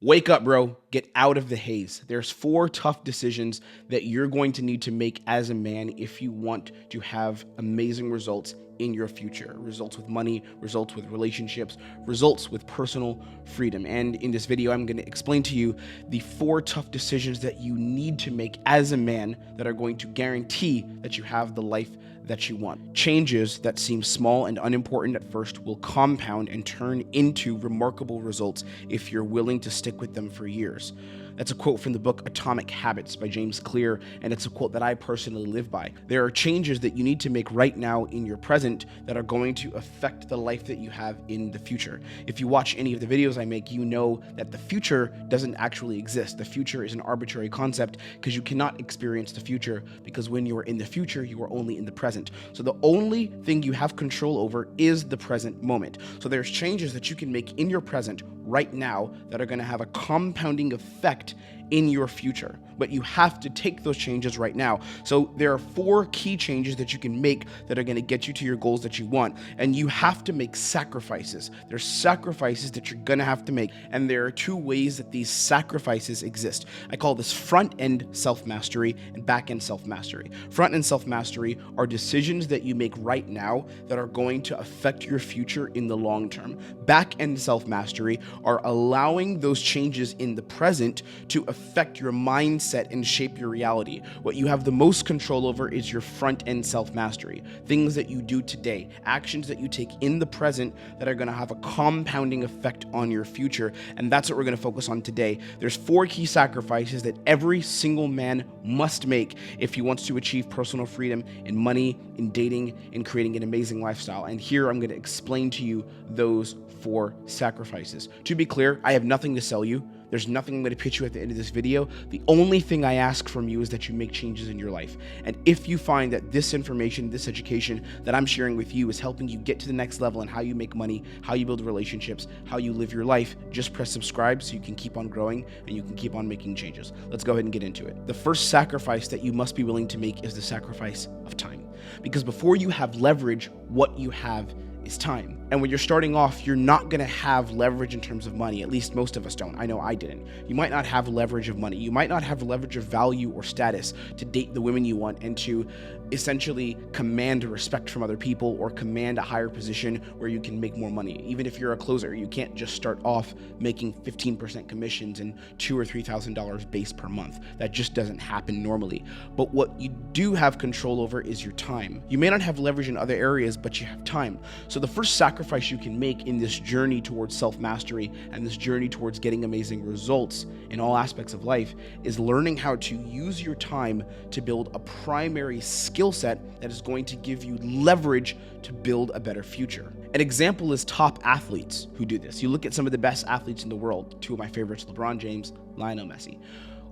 Wake up, bro. Get out of the haze. There's 4 tough decisions that you're going to need to make as a man if you want to have amazing results in your future. Results with money, results with relationships, results with personal freedom. And in this video, I'm going to explain to you the 4 tough decisions that you need to make as a man that are going to guarantee that you have the life that you want. Changes that seem small and unimportant at first will compound and turn into remarkable results if you're willing to stick with them for years. That's a quote from the book Atomic Habits by James Clear, and it's a quote that I personally live by. There are changes that you need to make right now in your present that are going to affect the life that you have in the future. If you watch any of the videos I make, you know that the future doesn't actually exist. The future is an arbitrary concept because you cannot experience the future, because when you are in the future, you are only in the present. So the only thing you have control over is the present moment. So there's changes that you can make in your present right now that are going to have a compounding effect in your future, but you have to take those changes right now. So there are 4 key changes that you can make that are going to get you to your goals that you want, and you have to make sacrifices. There's sacrifices that you're going to have to make, and there are 2 ways that these sacrifices exist. I call this front-end self-mastery and back-end self-mastery. Front-end self-mastery are decisions that you make right now that are going to affect your future in the long term. Back-end self-mastery are allowing those changes in the present to affect your mindset and shape your reality. What you have the most control over is your front-end self-mastery. Things that you do today, actions that you take in the present that are going to have a compounding effect on your future, and that's what we're going to focus on today. There's 4 key sacrifices that every single man must make if he wants to achieve personal freedom in money, in dating, in creating an amazing lifestyle. And here I'm going to explain to you those 4 sacrifices. To be clear, I have nothing to sell you. There's nothing I'm going to pitch you at the end of this video. The only thing I ask from you is that you make changes in your life. And if you find that this information, this education that I'm sharing with you is helping you get to the next level in how you make money, how you build relationships, how you live your life, just press subscribe so you can keep on growing and you can keep on making changes. Let's go ahead and get into it. The first sacrifice that you must be willing to make is the sacrifice of time. Because before you have leverage, what you have is time. And when you're starting off, you're not going to have leverage in terms of money. At least most of us don't. I know I didn't. You might not have leverage of money. You might not have leverage of value or status to date the women you want and to essentially command respect from other people or command a higher position where you can make more money. Even if you're a closer, you can't just start off making 15% commissions and $2,000 or $3,000 base per month. That just doesn't happen normally. But what you do have control over is your time. You may not have leverage in other areas, but you have time. So the first sacrifice you can make in this journey towards self-mastery and this journey towards getting amazing results in all aspects of life is learning how to use your time to build a primary skill set that is going to give you leverage to build a better future. An example is top athletes who do this. You look at some of the best athletes in the world, 2 of my favorites, LeBron James, Lionel Messi.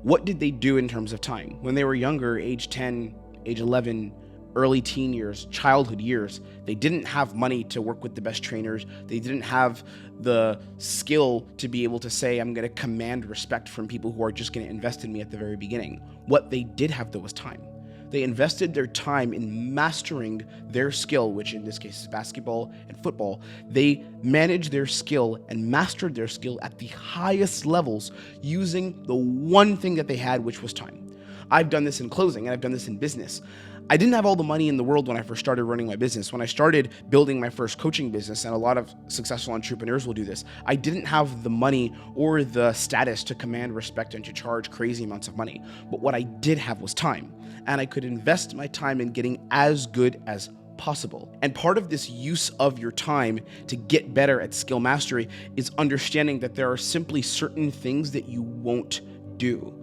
What did they do in terms of time? When they were younger, age 10, age 11, early teen years, childhood years, they didn't have money to work with the best trainers. They didn't have the skill to be able to say, I'm going to command respect from people who are just going to invest in me at the very beginning. What they did have though was time. They invested their time in mastering their skill, which in this case is basketball and football. They managed their skill and mastered their skill at the highest levels using the one thing that they had, which was time. I've done this in closing and I've done this in business. I didn't have all the money in the world when I first started running my business. When I started building my first coaching business, and a lot of successful entrepreneurs will do this, I didn't have the money or the status to command respect and to charge crazy amounts of money. But what I did have was time, and I could invest my time in getting as good as possible. And part of this use of your time to get better at skill mastery is understanding that there are simply certain things that you won't do.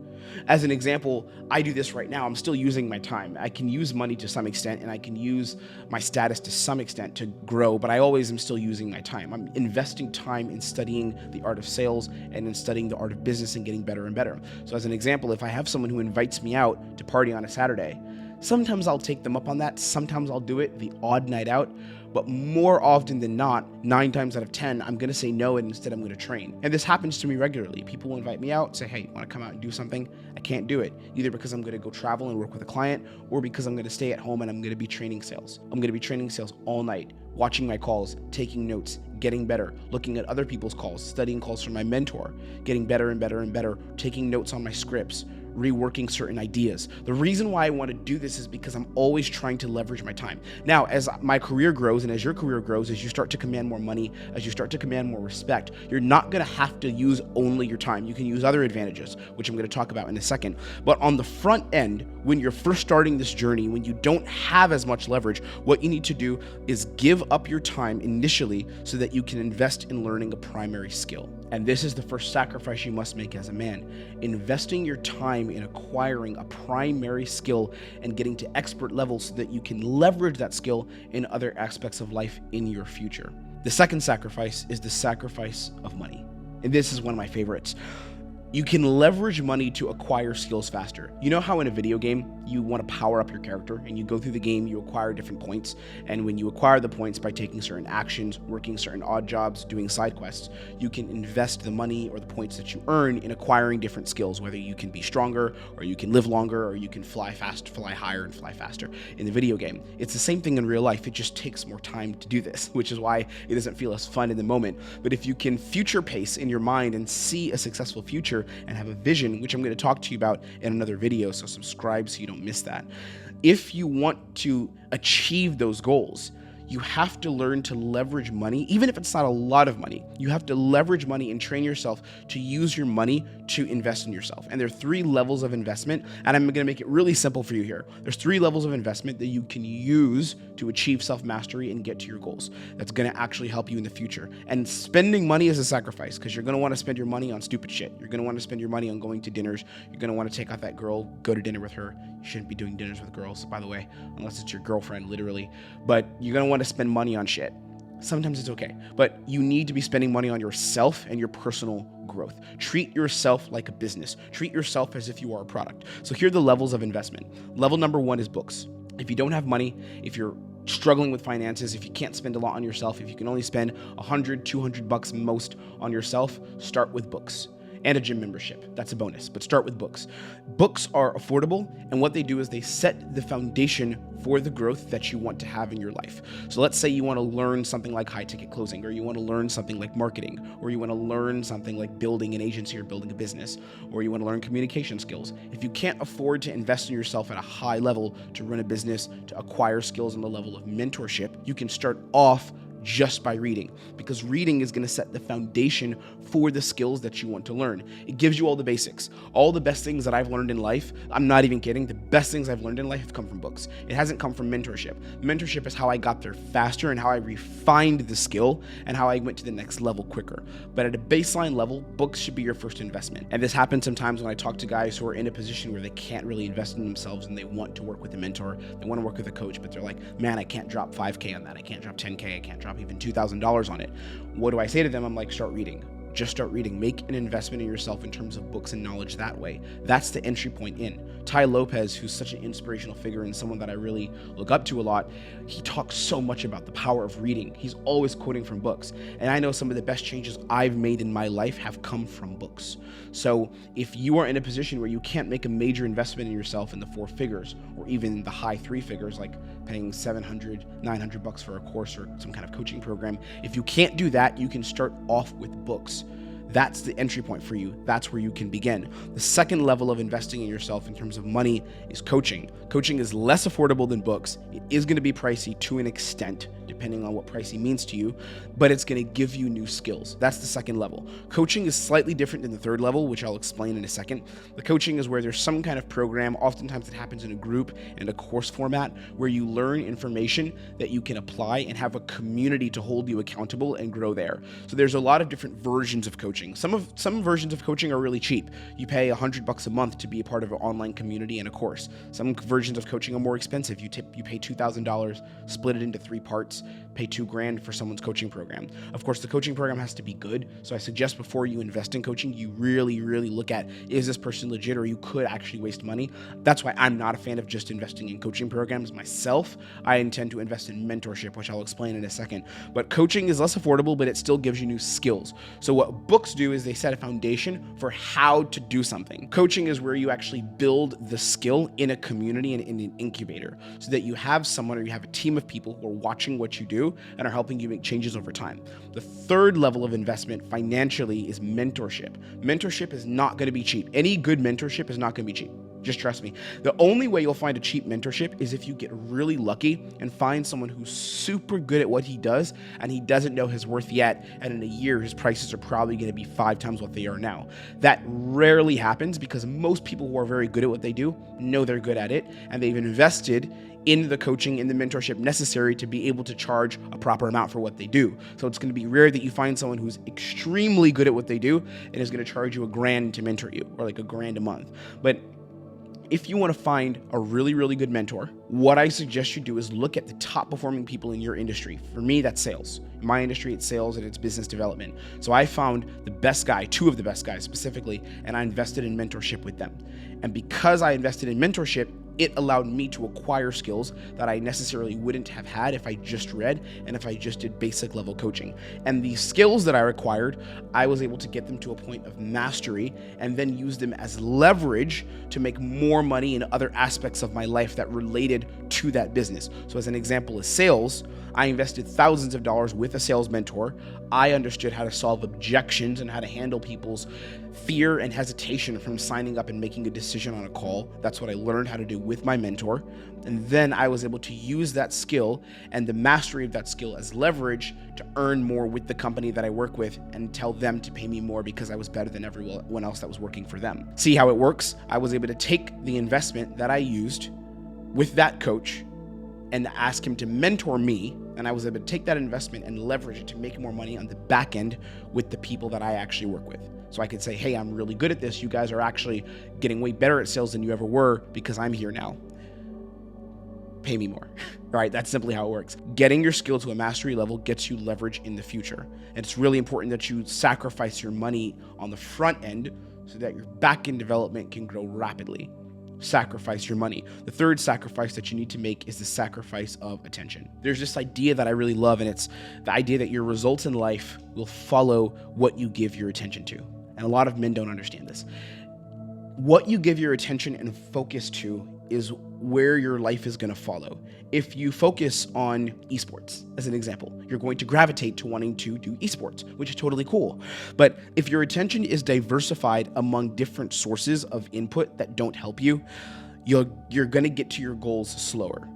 As an example, I do this right now. I'm still using my time. I can use money to some extent and I can use my status to some extent to grow, but I always am still using my time. I'm investing time in studying the art of sales and in studying the art of business and getting better and better. So as an example, if I have someone who invites me out to party on a Saturday, Sometimes I'll take them up on that. Sometimes I'll do it the odd night out. But more often than not, 9 times out of 10, I'm going to say no, and instead I'm going to train. And this happens to me regularly. People will invite me out, say, hey, want to come out and do something? I can't do it, either because I'm going to go travel and work with a client, or because I'm going to stay at home and I'm going to be training sales. I'm going to be training sales all night, watching my calls, taking notes, getting better, looking at other people's calls, studying calls from my mentor, getting better and better and better, taking notes on my scripts, reworking certain ideas. The reason why I want to do this is because I'm always trying to leverage my time. Now, as my career grows and as your career grows, as you start to command more money, as you start to command more respect, you're not going to have to use only your time. You can use other advantages, which I'm going to talk about in a second. But on the front end, when you're first starting this journey, when you don't have as much leverage, what you need to do is give up your time initially so that you can invest in learning a primary skill. And this is the first sacrifice you must make as a man. Investing your time in acquiring a primary skill and getting to expert levels so that you can leverage that skill in other aspects of life in your future. The second sacrifice is the sacrifice of money. And this is one of my favorites. You can leverage money to acquire skills faster. You know how in a video game, you want to power up your character and you go through the game, you acquire different points. And when you acquire the points by taking certain actions, working certain odd jobs, doing side quests, you can invest the money or the points that you earn in acquiring different skills, whether you can be stronger or you can live longer or you can fly fast, fly higher and fly faster in the video game. It's the same thing in real life. It just takes more time to do this, which is why it doesn't feel as fun in the moment. But if you can future pace in your mind and see a successful future and have a vision, which I'm going to talk to you about in another video, so subscribe so you don't miss that. If you want to achieve those goals, you have to learn to leverage money, even if it's not a lot of money. You have to leverage money and train yourself to use your money to invest in yourself. And there are 3 levels of investment, and I'm going to make it really simple for you here. There's 3 levels of investment that you can use to achieve self-mastery and get to your goals. That's going to actually help you in the future. And spending money is a sacrifice because you're going to want to spend your money on stupid shit. You're going to want to spend your money on going to dinners. You're going to want to take out that girl, go to dinner with her. You shouldn't be doing dinners with girls, by the way, unless it's your girlfriend, literally. But you're going to want to spend money on shit. Sometimes it's okay, but you need to be spending money on yourself and your personal growth. Treat yourself like a business. Treat yourself as if you are a product. So here are the levels of investment. Level number 1 is books. If you don't have money, if you're struggling with finances, if you can't spend a lot on yourself, if you can only spend $100, $200 most on yourself, start with books. And a gym membership. That's a bonus, but start with books. Books are affordable, and what they do is they set the foundation for the growth that you want to have in your life. So let's say you want to learn something like high ticket closing, or you want to learn something like marketing, or you want to learn something like building an agency or building a business, or you want to learn communication skills. If you can't afford to invest in yourself at a high level to run a business, to acquire skills on the level of mentorship, you can start off just by reading, because reading is going to set the foundation for the skills that you want to learn. It gives you all the basics. All the best things that I've learned in life, I'm not even kidding, the best things I've learned in life have come from books. It hasn't come from mentorship. Mentorship is how I got there faster and how I refined the skill and how I went to the next level quicker. But at a baseline level, books should be your first investment. And this happens sometimes when I talk to guys who are in a position where they can't really invest in themselves and they want to work with a mentor, they want to work with a coach, but they're like, man, I can't drop 5K on that. I can't drop 10K. I can't drop even $2,000 on it. What do I say to them? I'm like, start reading. Just start reading. Make an investment in yourself in terms of books and knowledge that way. That's the entry point in. Tai Lopez, who's such an inspirational figure and someone that I really look up to a lot, he talks so much about the power of reading. He's always quoting from books. And I know some of the best changes I've made in my life have come from books. So if you are in a position where you can't make a major investment in yourself in the 4 figures or even the high 3 figures, like paying $700, $900 for a course or some kind of coaching program, if you can't do that, you can start off with books. That's the entry point for you. That's where you can begin. The second level of investing in yourself in terms of money is coaching. Coaching is less affordable than books. It is going to be pricey to an extent, depending on what pricey means to you, but it's going to give you new skills. That's the second level. Coaching is slightly different than the third level, which I'll explain in a second. The coaching is where there's some kind of program. Oftentimes it happens in a group and a course format where you learn information that you can apply and have a community to hold you accountable and grow there. So there's a lot of different versions of coaching. Some versions of coaching are really cheap. You pay $100 a month to be a part of an online community and a course. Some versions of coaching are more expensive. You pay $2,000, split it into 3 parts, pay $2,000 for someone's coaching program. Of course, the coaching program has to be good. So I suggest before you invest in coaching, you really, really look at, is this person legit, or you could actually waste money? That's why I'm not a fan of just investing in coaching programs myself. I intend to invest in mentorship, which I'll explain in a second. But coaching is less affordable, but it still gives you new skills. So what books do is they set a foundation for how to do something. Coaching is where you actually build the skill in a community and in an incubator, so that you have someone or you have a team of people who are watching what you do and are helping you make changes over time. The third level of investment financially is mentorship. Mentorship is not going to be cheap. Any good mentorship is not going to be cheap. Just trust me. The only way you'll find a cheap mentorship is if you get really lucky and find someone who's super good at what he does and he doesn't know his worth yet, and in a year his prices are probably going to be 5 times what they are now. That rarely happens because most people who are very good at what they do know they're good at it, and they've invested in the coaching and the mentorship necessary to be able to charge a proper amount for what they do. So it's going to be rare that you find someone who's extremely good at what they do and is going to charge you $1,000 to mentor you, or like $1,000 a month. But if you want to find a really, really good mentor, what I suggest you do is look at the top performing people in your industry. For me, that's sales. In my industry, it's sales and it's business development. So I found the best guy, 2 of the best guys specifically, and I invested in mentorship with them. And because I invested in mentorship, it allowed me to acquire skills that I necessarily wouldn't have had if I just read and if I just did basic level coaching. And these skills that I acquired, I was able to get them to a point of mastery and then use them as leverage to make more money in other aspects of my life that related to that business. So as an example of sales, I invested thousands of dollars with a sales mentor. I understood how to solve objections and how to handle people's fear and hesitation from signing up and making a decision on a call. That's what I learned how to do with my mentor. And then I was able to use that skill and the mastery of that skill as leverage to earn more with the company that I work with and tell them to pay me more because I was better than everyone else that was working for them. See how it works? I was able to take the investment that I used with that coach and ask him to mentor me, and I was able to take that investment and leverage it to make more money on the back end with the people that I actually work with. So I could say, hey, I'm really good at this. You guys are actually getting way better at sales than you ever were because I'm here now. Pay me more. All right, that's simply how it works. Getting your skill to a mastery level gets you leverage in the future. And it's really important that you sacrifice your money on the front end so that your back end development can grow rapidly. Sacrifice your money. The third sacrifice that you need to make is the sacrifice of attention. There's this idea that I really love, and it's the idea that your results in life will follow what you give your attention to. And a lot of men don't understand this. What you give your attention and focus to is where your life is going to follow. If you focus on esports, as an example, you're going to gravitate to wanting to do esports, which is totally cool. But if your attention is diversified among different sources of input that don't help you, you're going to get to your goals slower.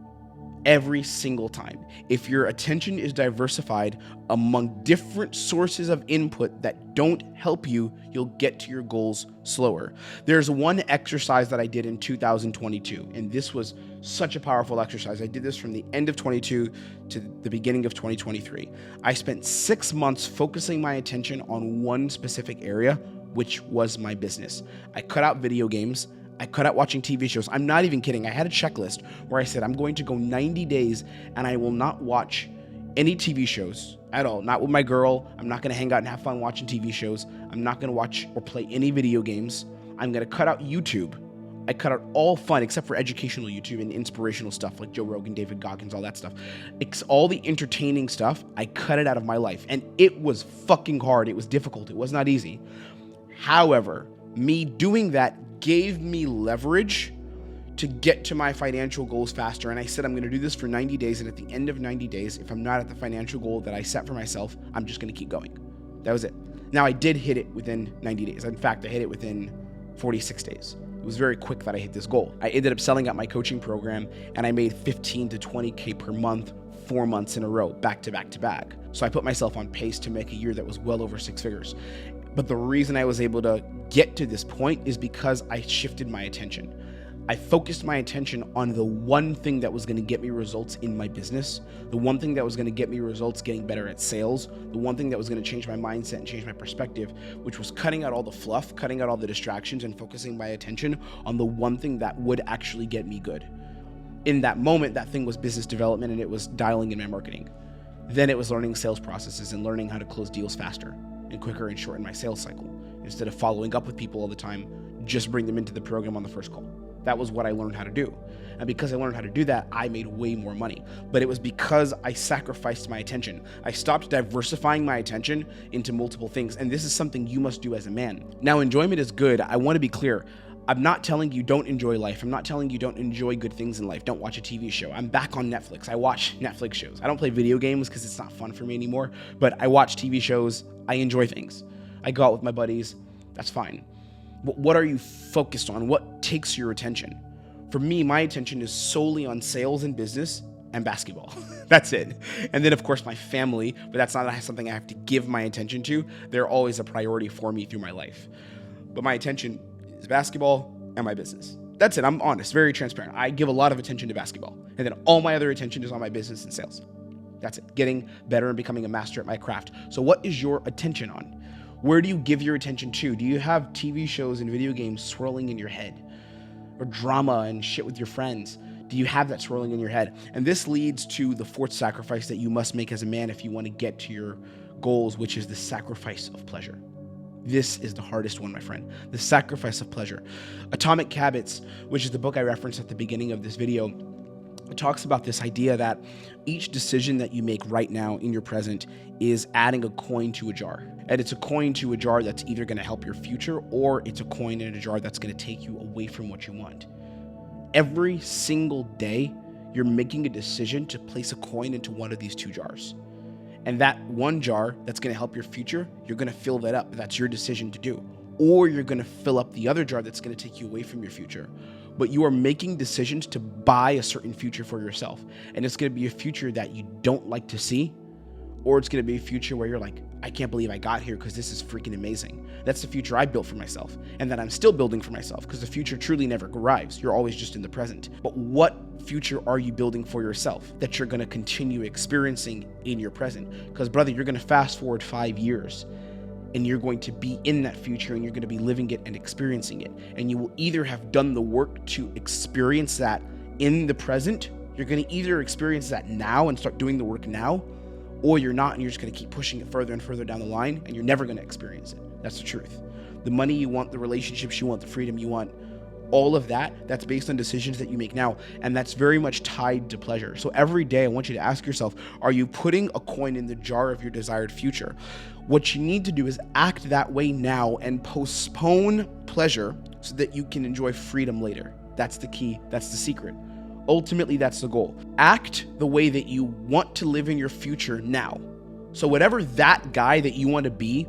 Every single time. If your attention is diversified among different sources of input that don't help you, you'll get to your goals slower. There's one exercise that I did in 2022, and this was such a powerful exercise. I did this from the end of 22 to the beginning of 2023. I spent 6 months focusing my attention on one specific area, which was my business. I cut out video games. I cut out watching TV shows. I'm not even kidding. I had a checklist where I said, I'm going to go 90 days and I will not watch any TV shows at all. Not with my girl. I'm not going to hang out and have fun watching TV shows. I'm not going to watch or play any video games. I'm going to cut out YouTube. I cut out all fun except for educational YouTube and inspirational stuff like Joe Rogan, David Goggins, all that stuff. It's all the entertaining stuff. I cut it out of my life. And it was fucking hard. It was difficult. It was not easy. However, me doing that gave me leverage to get to my financial goals faster. And I said, I'm going to do this for 90 days. And at the end of 90 days, if I'm not at the financial goal that I set for myself, I'm just going to keep going. That was it. Now, I did hit it within 90 days. In fact, I hit it within 46 days. It was very quick that I hit this goal. I ended up selling out my coaching program and I made 15 to 20K per month, 4 months in a row, back to back to back. So I put myself on pace to make a year that was well over 6 figures. But the reason I was able to get to this point is because I shifted my attention. I focused my attention on the one thing that was going to get me results in my business, the one thing that was going to get me results getting better at sales, the one thing that was going to change my mindset and change my perspective, which was cutting out all the fluff, cutting out all the distractions, and focusing my attention on the one thing that would actually get me good. In that moment, that thing was business development, and it was dialing in my marketing. Then it was learning sales processes and learning how to close deals faster and quicker and shorten my sales cycle. Instead of following up with people all the time, just bring them into the program on the first call. That was what I learned how to do. And because I learned how to do that, I made way more money. But it was because I sacrificed my attention. I stopped diversifying my attention into multiple things. And this is something you must do as a man. Now, enjoyment is good. I want to be clear. I'm not telling you don't enjoy life. I'm not telling you don't enjoy good things in life. Don't watch a TV show. I'm back on Netflix. I watch Netflix shows. I don't play video games because it's not fun for me anymore, but I watch TV shows. I enjoy things. I go out with my buddies. That's fine. But what are you focused on? What takes your attention? For me, my attention is solely on sales and business and basketball. That's it. And then, of course, my family, but that's not something I have to give my attention to. They're always a priority for me through my life. But my attention is basketball and my business. That's it. I'm honest, very transparent. I give a lot of attention to basketball. And then all my other attention is on my business and sales. That's it. Getting better and becoming a master at my craft. So what is your attention on? Where do you give your attention to? Do you have TV shows and video games swirling in your head? Or drama and shit with your friends? Do you have that swirling in your head? And this leads to the fourth sacrifice that you must make as a man if you want to get to your goals, which is the sacrifice of pleasure. This is the hardest one, my friend. The sacrifice of pleasure. Atomic Habits, which is the book I referenced at the beginning of this video, it talks about this idea that each decision that you make right now in your present is adding a coin to a jar. And it's a coin to a jar that's either going to help your future or it's a coin in a jar that's going to take you away from what you want. Every single day, you're making a decision to place a coin into one of these two jars. And that one jar that's going to help your future, you're going to fill that up. That's your decision to do. Or you're going to fill up the other jar that's going to take you away from your future. But you are making decisions to buy a certain future for yourself. And it's going to be a future that you don't like to see, or it's going to be a future where you're like, I can't believe I got here because this is freaking amazing. That's the future I built for myself and that I'm still building for myself, because the future truly never arrives. You're always just in the present. But what future are you building for yourself that you're going to continue experiencing in your present? Because brother, you're going to fast forward 5 years and you're going to be in that future and you're going to be living it and experiencing it. And you will either have done the work to experience that in the present. You're going to either experience that now and start doing the work now, or you're not, and you're just going to keep pushing it further and further down the line, and you're never going to experience it. That's the truth. The money you want, the relationships you want, the freedom you want, all of that, that's based on decisions that you make now, and that's very much tied to pleasure. So every day, I want you to ask yourself, are you putting a coin in the jar of your desired future? What you need to do is act that way now and postpone pleasure so that you can enjoy freedom later. That's the key. That's the secret. Ultimately, that's the goal. Act the way that you want to live in your future now. So whatever that guy that you want to be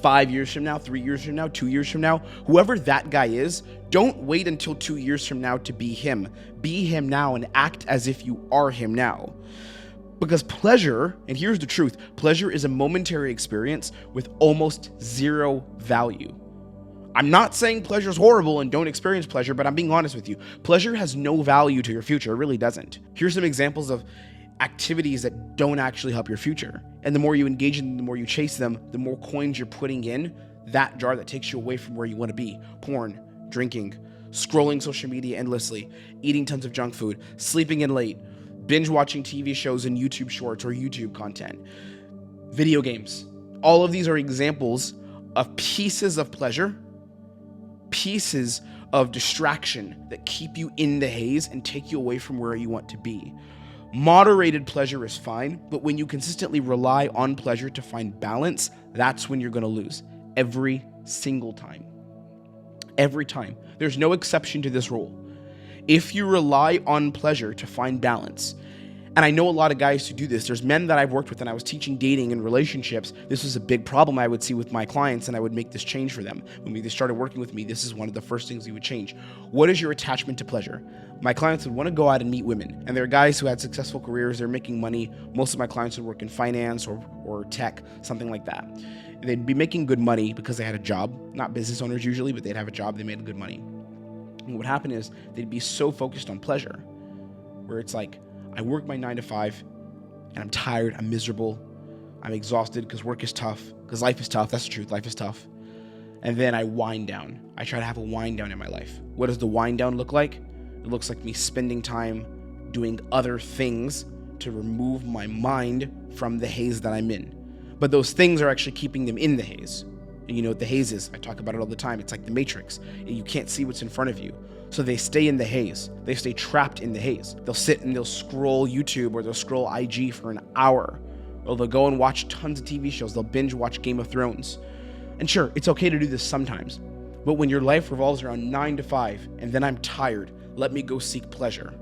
5 years from now, 3 years from now, 2 years from now, whoever that guy is, don't wait until 2 years from now to be him. Be him now and act as if you are him now. Because pleasure, and here's the truth, pleasure is a momentary experience with almost zero value. I'm not saying pleasure is horrible and don't experience pleasure, but I'm being honest with you. Pleasure has no value to your future. It really doesn't. Here's some examples of activities that don't actually help your future. And the more you engage in them, the more you chase them, the more coins you're putting in that jar that takes you away from where you want to be. Porn, drinking, scrolling social media endlessly, eating tons of junk food, sleeping in late, binge watching TV shows and YouTube shorts or YouTube content, video games. All of these are examples of pieces of pleasure, pieces of distraction that keep you in the haze and take you away from where you want to be. Moderated pleasure is fine, but when you consistently rely on pleasure to find balance, that's when you're going to lose. Every single time. Every time. There's no exception to this rule. If you rely on pleasure to find balance, and I know a lot of guys who do this. There's men that I've worked with and I was teaching dating and relationships. This was a big problem I would see with my clients, and I would make this change for them. When they started working with me, this is one of the first things we would change. What is your attachment to pleasure? My clients would want to go out and meet women, and they're guys who had successful careers. They're making money. Most of my clients would work in finance or tech, something like that. They'd be making good money because they had a job. Not business owners usually, but they'd have a job. They made good money. And what would happen is they'd be so focused on pleasure, where it's like, I work my 9 to 5 and I'm tired, I'm miserable, I'm exhausted because work is tough, because life is tough. That's the truth, life is tough. And then I wind down. I try to have a wind down in my life. What does the wind down look like? It looks like me spending time doing other things to remove my mind from the haze that I'm in. But those things are actually keeping them in the haze. And you know what the haze is? I talk about it all the time. It's like the Matrix. You can't see what's in front of you. So they stay in the haze. They stay trapped in the haze. They'll sit and they'll scroll YouTube or they'll scroll IG for an hour. Or they'll go and watch tons of TV shows. They'll binge watch Game of Thrones. And sure, it's okay to do this sometimes. But when your life revolves around 9 to 5 and then I'm tired, let me go seek pleasure.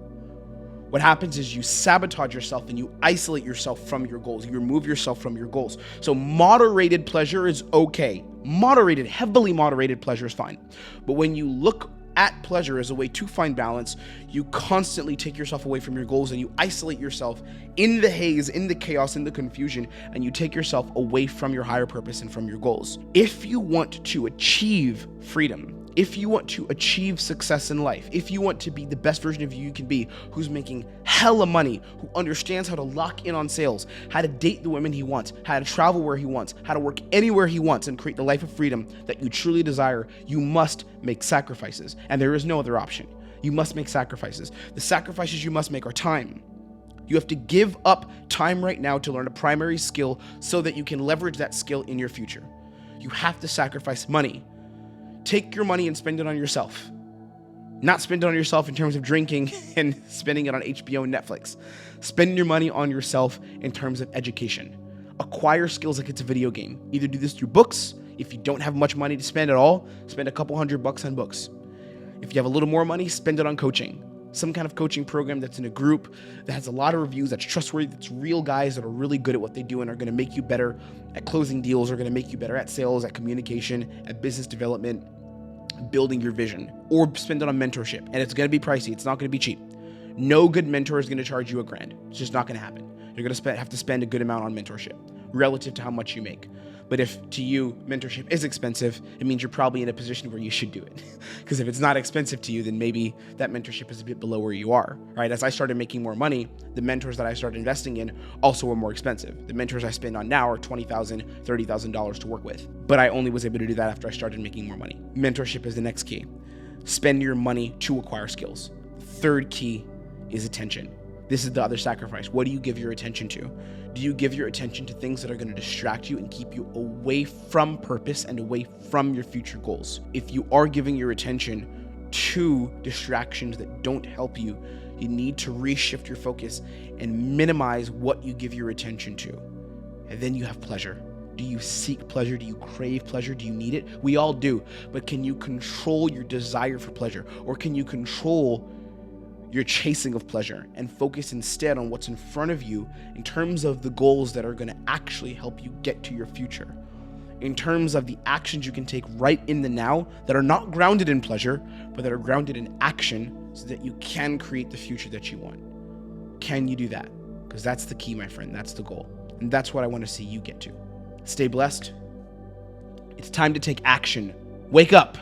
What happens is you sabotage yourself and you isolate yourself from your goals. You remove yourself from your goals. So moderated pleasure is okay. Moderated, heavily moderated pleasure is fine. But when you look at pleasure as a way to find balance, you constantly take yourself away from your goals and you isolate yourself in the haze, in the chaos, in the confusion, and you take yourself away from your higher purpose and from your goals. If you want to achieve freedom, if you want to achieve success in life, if you want to be the best version of you can be, who's making hella money, who understands how to lock in on sales, how to date the women he wants, how to travel where he wants, how to work anywhere he wants and create the life of freedom that you truly desire, you must make sacrifices. And there is no other option. You must make sacrifices. The sacrifices you must make are time. You have to give up time right now to learn a primary skill so that you can leverage that skill in your future. You have to sacrifice money. Take your money and spend it on yourself. Not spend it on yourself in terms of drinking and spending it on HBO and Netflix. Spend your money on yourself in terms of education. Acquire skills like it's a video game. Either do this through books. If you don't have much money to spend at all, spend a couple $100 on books. If you have a little more money, spend it on coaching. Some kind of coaching program that's in a group that has a lot of reviews, that's trustworthy, that's real guys that are really good at what they do and are going to make you better at closing deals, are going to make you better at sales, at communication, at business development, building your vision. Or spend it on mentorship. And it's going to be pricey. It's not going to be cheap. No good mentor is going to charge you $1,000. It's just not going to happen. You're going to have to spend a good amount on mentorship relative to how much you make. But if to you mentorship is expensive, it means you're probably in a position where you should do it. Because if it's not expensive to you, then maybe that mentorship is a bit below where you are, right? As I started making more money, the mentors that I started investing in also were more expensive. The mentors I spend on now are $20,000, $30,000 to work with. But I only was able to do that after I started making more money. Mentorship is the next key. Spend your money to acquire skills. Third key is attention. This is the other sacrifice. What do you give your attention to? Do you give your attention to things that are going to distract you and keep you away from purpose and away from your future goals? If you are giving your attention to distractions that don't help you, you need to reshift your focus and minimize what you give your attention to. And then you have pleasure. Do you seek pleasure? Do you crave pleasure? Do you need it? We all do. But can you control your desire for pleasure? Or can you control your chasing of pleasure and focus instead on what's in front of you in terms of the goals that are going to actually help you get to your future, in terms of the actions you can take right in the now that are not grounded in pleasure, but that are grounded in action so that you can create the future that you want. Can you do that? Because that's the key, my friend. That's the goal. And that's what I want to see you get to. Stay blessed. It's time to take action. Wake up.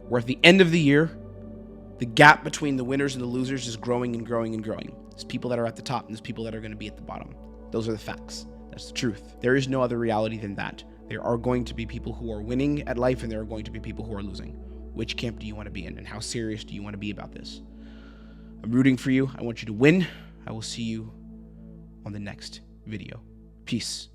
We're at the end of the year. The gap between the winners and the losers is growing and growing and growing. There's people that are at the top and there's people that are going to be at the bottom. Those are the facts. That's the truth. There is no other reality than that. There are going to be people who are winning at life and there are going to be people who are losing. Which camp do you want to be in and how serious do you want to be about this? I'm rooting for you. I want you to win. I will see you on the next video. Peace.